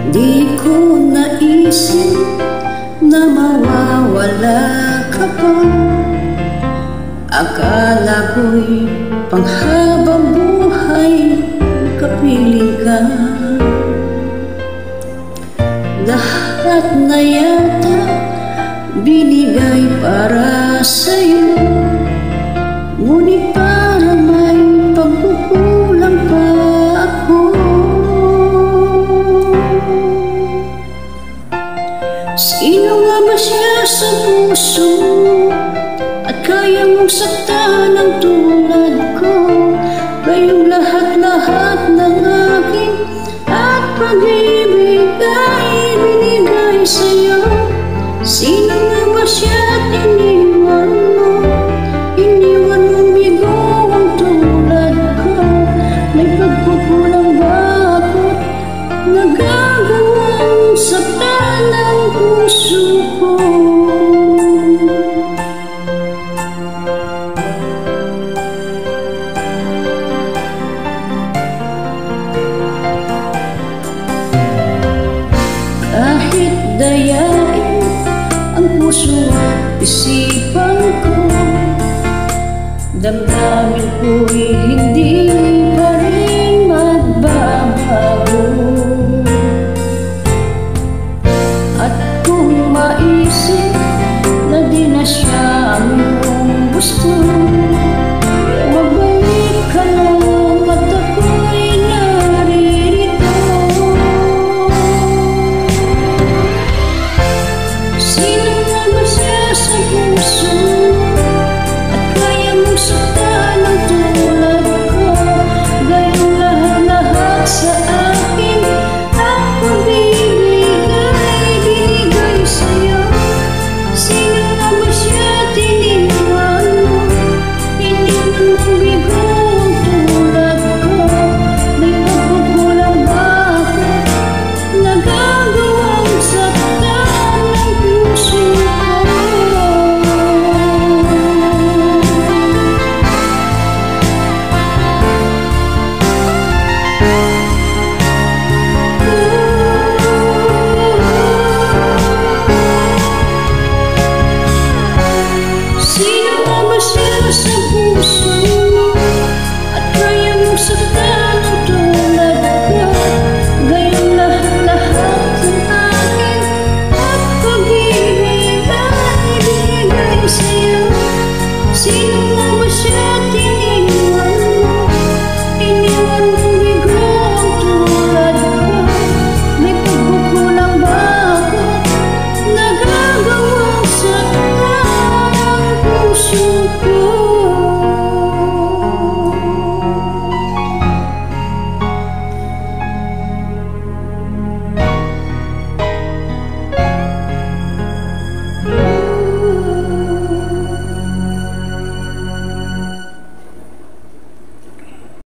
Di ko naisip na mawawala ka pa. Akala ko'y panghabang buhay kapiling ka. Lahat na yata binigay para sa'yo, ngunit para may pagkukulang pa ako. Sino nga ba siya sa puso at kaya mong saktan ang tulad ko? Kayong lahat-lahat ng akin at pag-ibig ay binigay sa'yo. Sino nga ba siya at iniwan mo? Iniwan mong bigo ang tulad ko. May pagkukulang ba ako't nagagawang saktan ang puso ko? Kahit dayain ang puso at isipan ko, damdamin ko'y hindi